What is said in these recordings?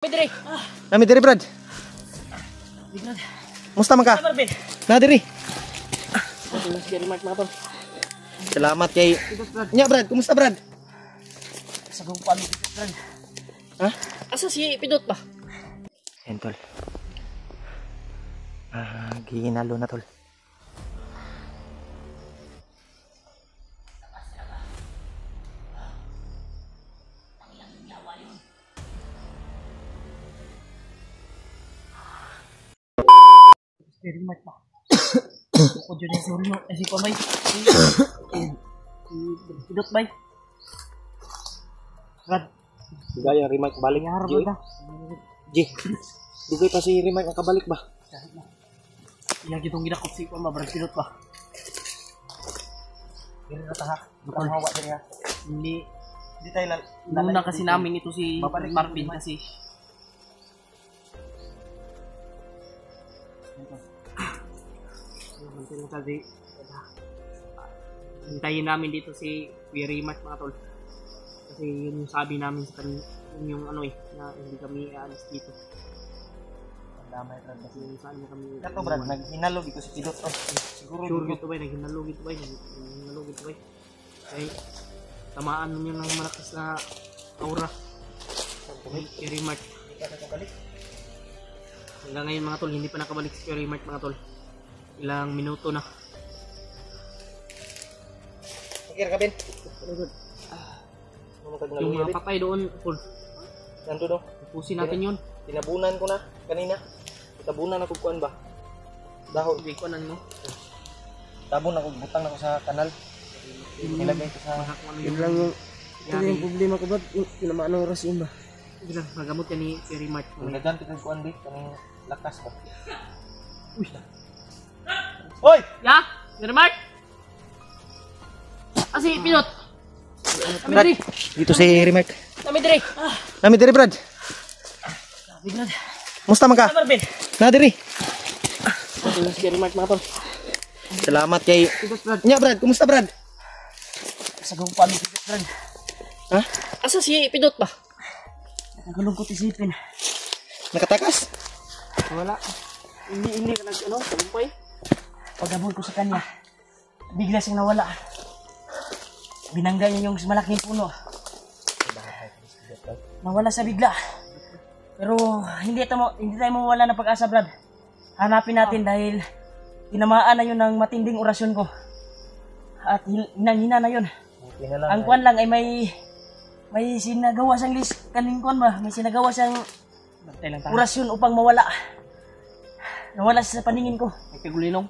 Nami diri, Brad. Musta man ka? Na diri. Salamat kay. Nya, Brad, kumusta, Brad? Sa gumpal, Brad. Ha? Asa si Pidot ba? Tol. Ginalo na, tol. Very much ba? Ako dyan yung suri mo. Si Pamay. Pidot bay. Brad. Gaya remark balik Nangyarap Joy. ba? Ji. Dugay pa si remark nakabalik ba? Iya gitong ginakot si Pamay. Brad Pidot ba? Dili na ta. Bukal hawa din ha. Hindi. Di tayo Nuna kasi namin ito si Marvin kasi. Hintayin namin dito si Very Much mga tol. Kasi yun yung sabi namin sa kanila. Yun yung ano na hindi kami aalis dito. Damay Brad Kasi saan na kami. Kato, Brad, naghinalo dito si Pidot. Siguro Sure gito ba? Naghinalo gito ba? Kaya tamaan nun yun ng malakas na aura. Very Much. Hanggang ngayon mga tol, hindi pa nakabalik si Very Much mga tol. Ilang minuto na. Okay ka, Ben? Yung mga patay doon, Paul. Nando no? Pusin natin yun. Tinabunan ko na kanina. Tabunan ako kuan ba? Dahon. Hindi ko anan mo. Tabon ako, butang ako sa kanal. Nilagay ko sa... Yun lang yung... Ito yung problema ko ba? Tinamaan ng oras yun ba? Yun lang, nagamot yan ni Very Much. Nagdagan kita kuan ba? Kanang lakas ba? Uy! Hoy! Ya! Very Much! Si Pinot! Brad, dito si Remark. Nami diri! Nami diri, Brad. Brad. Musta man ka? Marvin! Na diri. Si Very Much mga tol. Salamat kay... Brad. Nya, Brad, kumusta, Brad? Sa gumpal, Brad. Ha? Asa si Pinot ba? Nagulungkot isipin. Nakatakas? Wala. Hindi ka nag-ano, tagumpay. Pagabol ko sa kanya, bigla siyang nawala. Binangga niya yung malaking puno. Nawala sa bigla. Pero hindi tayo mawala ng pag-asa, Brad. Hanapin natin dahil tinamaan na yun ng matinding orasyon ko. At hinang-hina na yun. Ang kwan lang ay may sinagawa siyang kaning kwan ba? May sinagawa siyang orasyon upang mawala. Nawala siya sa paningin ko. May pigulinong.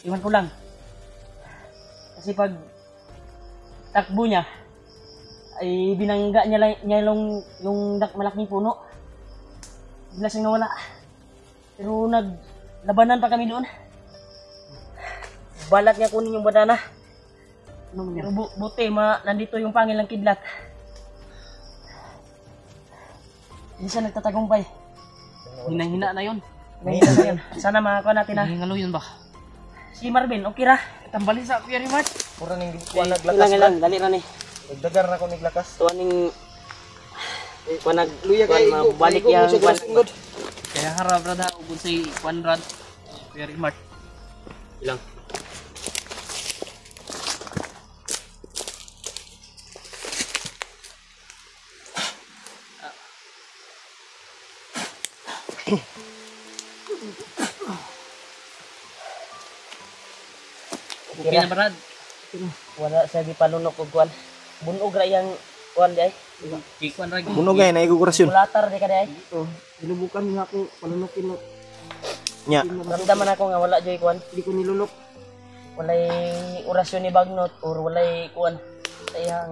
Iwan ko lang. Kasi pag takbo niya, ay binangga niya lang yung malaking puno. Bigla siyang nawala. Pero naglabanan pa kami doon. Balat niya kunin yung banana. Pero buti, nandito yung pangilang kidlat. Hindi siya nagtatagumpay. Hinang-hina na yun. Hinang-hina na yun. Sana makakuha natin na. Hingalo yun ba? Si Marvin, okay ra. Tambalin sa Very Much. Pura ning kuan naglakas. Ilang, dali ra ni. Nagdagar na ko naglakas. Tuwa ning kuan Luya kay balik yang kuan. Kaya harap ra da ubon si kuan rad. Very Much. Ilang. Okay na Brad. Wala sa gipalunok og kuan. Bunog ra yang kuan di ay. Kuan ra. Bunog ay na igugurasyon. Latar di ka di ay. Binubukan nga ako panunukin mo. Nya. Ramdaman ako nga wala joy kuan. Di ko nilunok. Walay orasyon ni Bagnot or walay kuan. Kaya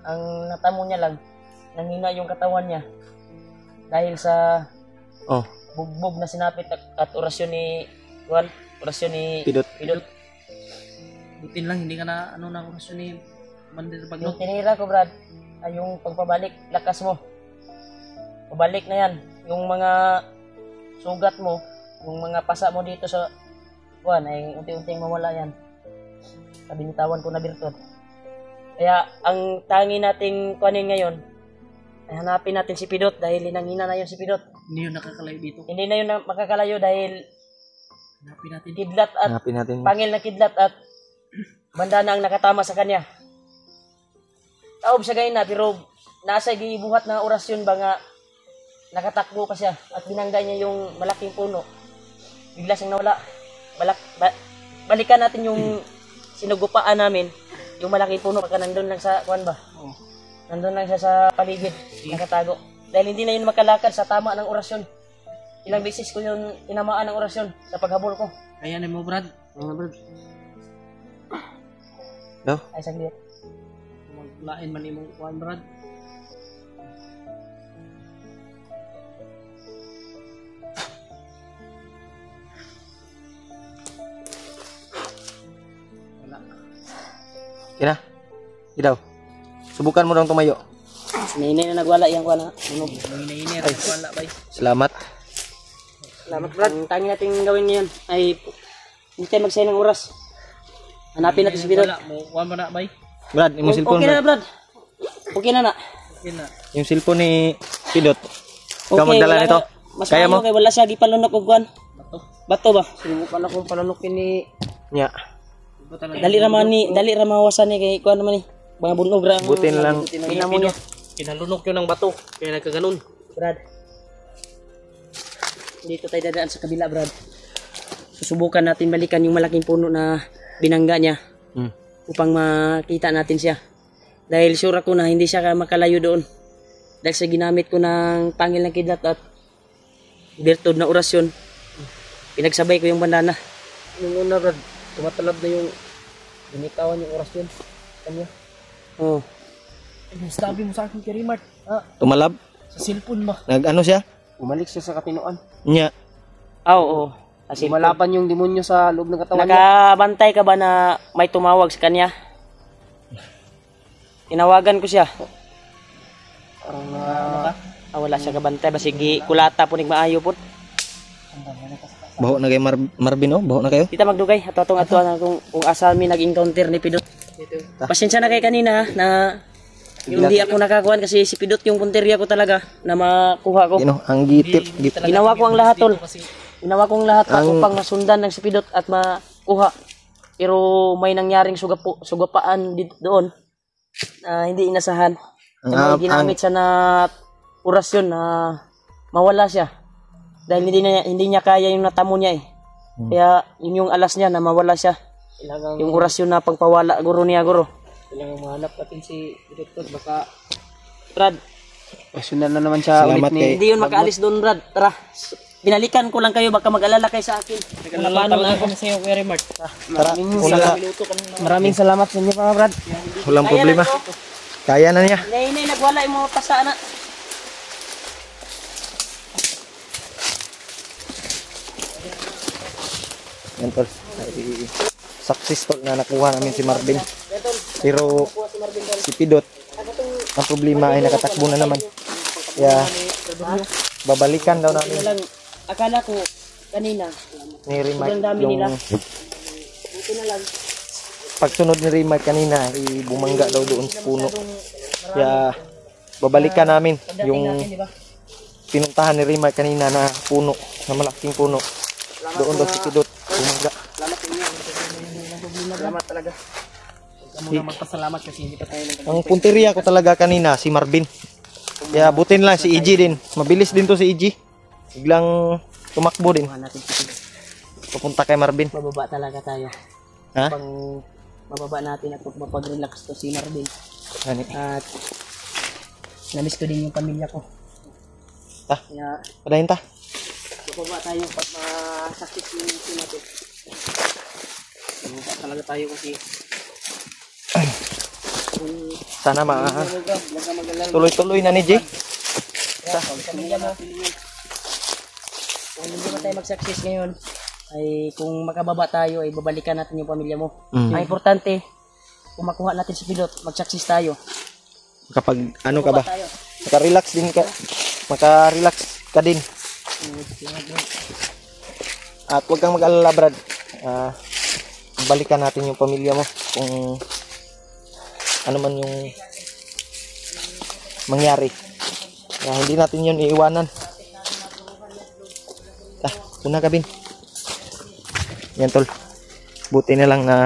ang natamo niya lang nanghina yung katawan niya. Dahil sa bugbog na sinapit at orasyon ni kuan, orasyon ni Pidot. Butin lang hindi ka na ano na orasyon ni Mandir Bagnot. Yung tinira ko Brad ay yung pagpabalik lakas mo. Pabalik na yan. Yung mga sugat mo, yung mga pasa mo dito sa kuan ay unti-unting mawala yan. Kabinitawan ko na birtud. Kaya ang tangi nating kuanin ngayon ay hanapin natin si Pidot dahil hinangina na yun si Pidot. Hindi yun nakakalayo dito. Hindi na yun makakalayo dahil Hanapin natin. kidlat at Hanapin natin. pangil na kidlat at banda na ang nakatama sa kanya. Taob siya gayon na pero nasa gibuhat na orasyon ba nga nakatakbo pa siya at binangga niya yung malaking puno. Bigla siyang nawala. Balikan natin yung sinugupaan namin, yung malaking puno pagka nandun lang sa kuan ba? Oh. Nandun lang siya sa paligid, nakatago. Dahil hindi na yun makalakad sa tama ng orasyon. Ilang beses ko yun tinamaan ng orasyon sa paghabol ko. Kaya na mo, Brad. Brad. No? Ay, saglit. Maglain man imong kuan, Brad. Wala. Kina? Idaw. Subukan mo dong tumayo. Sinay na nagwala yung kuan ha. Sunog. Hinahinir. Wala, bay. Salamat. Salamat, Brad. Ang tangi natin gawin ngayon ay hindi tayo magsayang ng oras. Hanapin natin si Pidot. Wala mo. Kuan ba na, bay? Brad, yung cellphone Okay mo. na, Brad. Okay na na. Okay na. Yung cellphone ni Pidot. Ikaw Okay, magdala wala nito. na. Mas Kaya mo? kaya wala siya gipalunok og kuan. Bato. Bato ba? Sinubukan akong panunukin ni... Nya. Iba talaga. Dali ra mawasan ni kay kuan naman ni. Mga bunog ra. ang- Butin lang. Pinamo niya. Kinalunok yun ng bato. Kaya nagkaganon. Brad. Dito tayo dadaan sa kabila, Brad. Susubukan natin balikan yung malaking puno na binangga niya Hmm. upang makita natin siya. Dahil sure ako na hindi siya makalayo doon. Dahil sa ginamit ko ng pangil ng kidlat at virtud na orasyon, pinagsabay ko yung bandana. Yung una, Brad, tumatalab na yung binitawan yung oras yun. Kanya. Oh. Sabi mo sa akin kay Rimart. Tumalab. Sa cellphone ba? Nag-ano siya? Umalik siya sa katinoan. Nya. Oo. Kasi Malaban yung demonyo sa loob ng katawan niya. nakabantay ka ba na may tumawag sa kanya? Tinawagan ko siya. Parang ano ka? Wala siya kabantay. Basig kulata po maayo po. Baho na kay Marvin, oh. Baho na kayo. Kita magdugay ato atong ato na kung asa mi nag-encounter ni Pidot. Pasensya na kay kanina na hindi ako nakakuan kasi si Pidot yung punteriya ko talaga na makuha ko. Ano, ang gitip. Ginawa ko ang lahat tol. Kasi Ginawa kong lahat Ang- upang masundan ng si Pidot at makuha. Pero may nangyaring sugapaan doon na hindi inasahan. Ang- May ginamit siya na orasyon na mawala siya. Dahil hindi niya kaya yung natamo niya eh. Kaya yun yung alas niya na mawala siya. kailangan Yung orasyon na pagpawala guro niya guro. kailangan mahanap natin si Director. Baka Brad, personal na naman siya Salamat ulit ni... kay- hindi yun makaalis doon Brad. Tara, binalikan ko lang kayo baka mag-alala kayo sa akin. Paano na ako sa iyo, Kuya Rimart? Tara, una ka. Maraming salamat sa inyo, mga Brad. Walang problema. Kaya na niya. Nay, nagwala yung mga pasa na. Yan tol. Ay, successful na nakuha namin si Marvin. Pero si Pidot, ang problema ay nakatakbo na naman. Kaya babalikan daw namin Lang, akala ko kanina, ni Rimark sobrang dami nila. yung Buti na lang. pagsunod ni Rimark kanina ay bumangga daw doon sa puno. Kaya babalikan namin yung Natin, di ba? pinuntahan ni Rimark kanina na puno, na malaking puno. Doon daw si Pidot bumangga. Salamat talaga. Huwag ka muna magpasalamat kasi hindi pa tayo nag- Ang punteriya ko talaga kanina si Marvin. Kaya butin lang si EG din. Mabilis din to si EG. Biglang tumakbo din. Kuha natin si Pidot. Pupunta kay Marvin. Mababa talaga tayo. Ha? Pang mababa natin at mapag-relax to si Marvin. Ano? At namiss ko din yung pamilya ko. Ah, Kaya padahin ta. bababa tayo pag masakit yung ito natin. Bumaba talaga tayo kasi Kung Sana huwag ka mag-alala. tuloy-tuloy na ni Jay. pamilya mo, kung hindi man tayo mag-success ngayon, ay kung makababa tayo, ay babalikan natin yung pamilya mo. Mm. Ang importante, kung makuha natin si Pidot, mag-success tayo. Kapag ano ka ba? Tayo. Maka-relax din ka. Maka-relax ka din. At huwag kang mag-alala, Brad. Balikan natin yung pamilya mo kung ano man yung mangyari. Kaya hindi natin yun iiwanan. Una ka, Bin. Yan, tol. Buti na lang na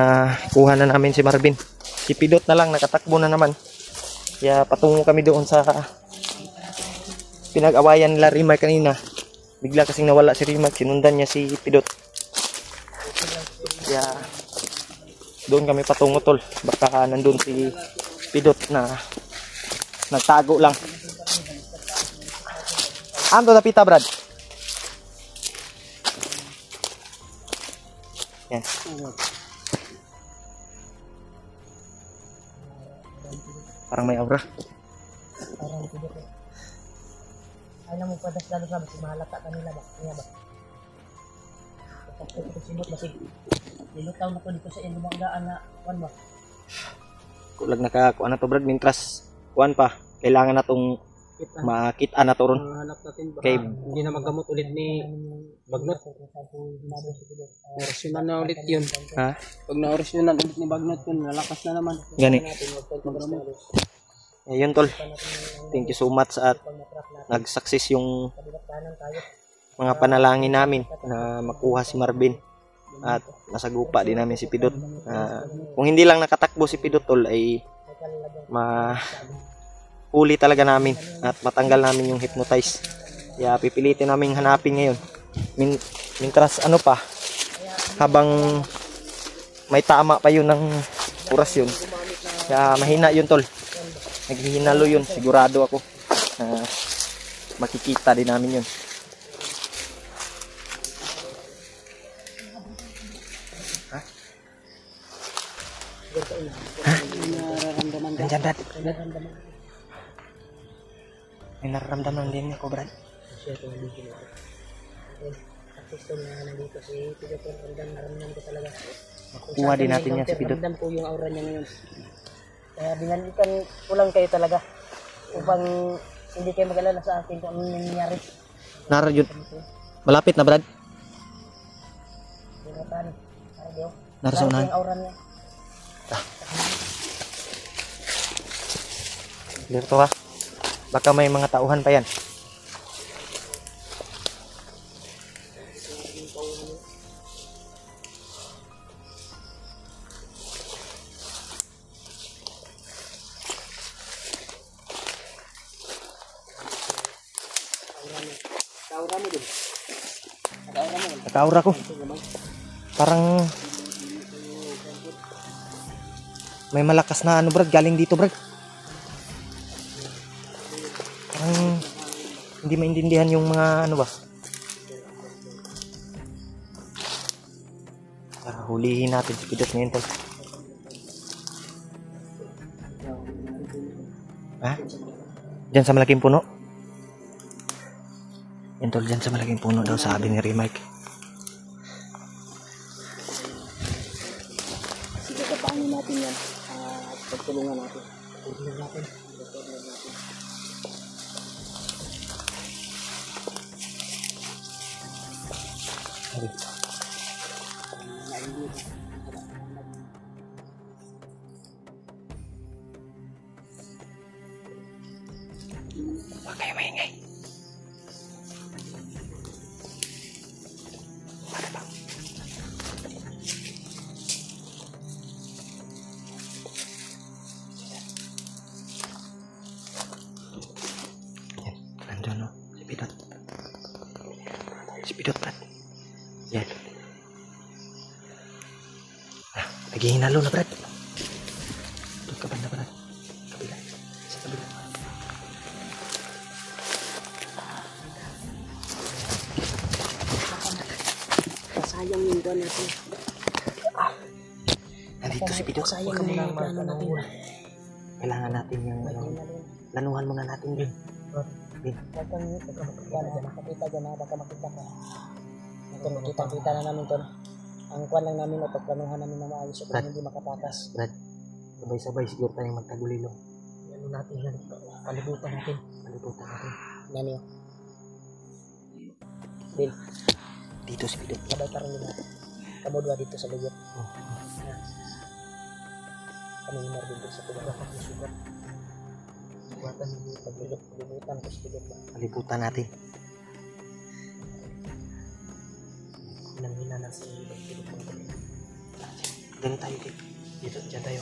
kuha na namin si Marvin. Si Pidot na lang, nakatakbo na naman. Kaya patungo kami doon sa pinag-awayan nila Rimark kanina. Bigla kasing nawala si Rimark, sinundan niya si Pidot. Kaya doon kami patungo, tol. Baka nandun si Pidot na nagtago lang. Ando na pita, Brad. Yan. Parang may aura. Parang Pidot eh. Alam mo pa lalo sa mas mahalata kanila ba? Kaya ba? Kapag ito sinot basig. Nilutaw na ko dito sa iyong lumanggaan na kuan ba? Kulag nakakuha na to, Brad. Mintras kuan pa. Kailangan na tong makita na to ron. Hanap natin baka Okay. hindi na magamot ulit ni Bagnot. Orasyonan na ulit yun. Ha? Pag na-orasyonan ulit ni Bagnot yun, lalakas na naman. Gani. Magamot. Ayun, tol. Thank you so much at nag-success yung mga panalangin namin na makuha si Marvin at nasagupa din namin si Pidot. Kung hindi lang nakatakbo si Pidot, tol, ay huli talaga namin at matanggal namin yung hypnotize. Kaya pipilitin namin hanapin ngayon. Mintras ano pa, habang may tama pa yun ng orasyon. Kaya mahina yun, tol. Naghihinalo yun, sigurado ako. Makikita din namin yun. Ha? Ha? Nandyan, Brad. May nararamdaman din ako, Brad. Makukuha din natin yan si Pidot. Ramdam ko yung aura niya ngayon. Kaya binalikan ko lang kayo talaga upang hindi kayo mag-alala sa akin kung ano nangyayari. Narayun. Malapit na, Brad. Narasunan. Yung aura niya. Dito ha. Baka may mga tauhan pa yan. Naka-aura ko. Parang may malakas na ano, Brad, galing dito, Brad. Parang hindi maintindihan yung mga ano ba. Hulihin natin si Pidot ngayon, tol. Ha? Diyan sa malaking puno? Yan, tol, diyan sa malaking puno daw, sabi ni Rimark. Sige, paano natin yan? Pagtulungan natin. Pagtulungan natin. Huwag kayo maingay. Para ba? Yan, nandun, no? Si Pidot. Si Pidot, Brad. Yan. Naghihinalo na, Brad. Doon ka banda, Brad. Kabila. Sa kabila. Sayang yung doon natin. Nandito si Pidot. Sayang yung mga plano natin. Kailangan natin yung lanuhan muna natin din. Huwag kang makakita dyan ha, baka makita ka. Ito, makita-kita na namin ito. Ang kwan lang namin, pagplanuhan namin na maayos upang hindi makatakas. Brad, sabay-sabay siguro tayong magtagulilo. Ano natin yan? Palibutan natin. Palibutan natin. Yan yun. Bill, Dito si Pidot. sabay ka rin nila. Kamudwa dito sa luyot. Kami ni Marvin dito sa tulog. Sugat. Buatan mo paglibutan ko sa ba. Palibutan natin. Hinang-hina na sa ilog mo. Dali tayo dito. Diyan tayo.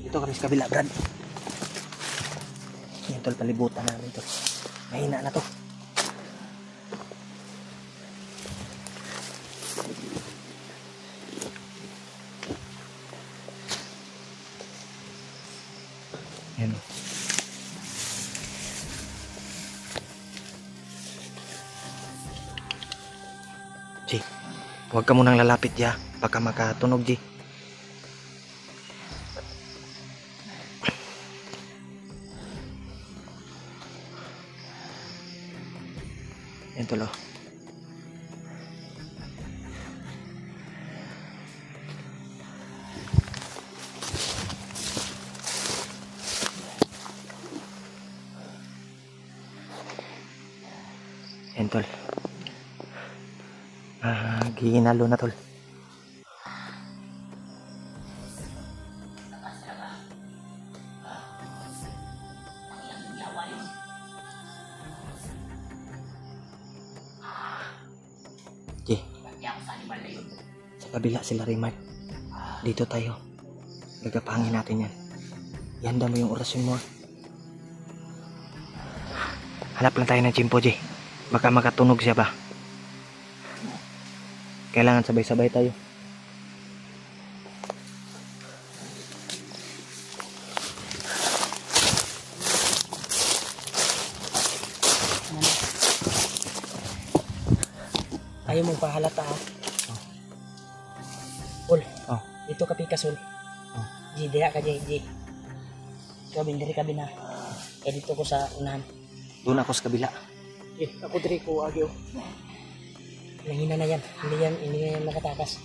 Dito kami sa kabila, Brad. Yan tol, palibutan namin to. Mahina na to. Yan. Ji, huwag ka munang lalapit ya. Baka makatunog, Ji. Yan tol, oh. Yan tol. Giginalo na tol. Ji, sa kabila sila Raymart. Dito tayo. Gagapangin natin yan. Ihanda mo yung orasyon mo. Hanap lang tayo ng chimpo, Ji. Baka makatunog siya ba? Kailangan sabay-sabay tayo. Ayaw mong pahalata ha. Ul, Oh. dito ka pikas ul. Oh. Ji, diha ka Ji. Ikaw diri ka na. Dito ko sa unahan. Doon ako sa kabila. Ako diri ko agyo. Nangina na yan. Hindi na yan makatakas.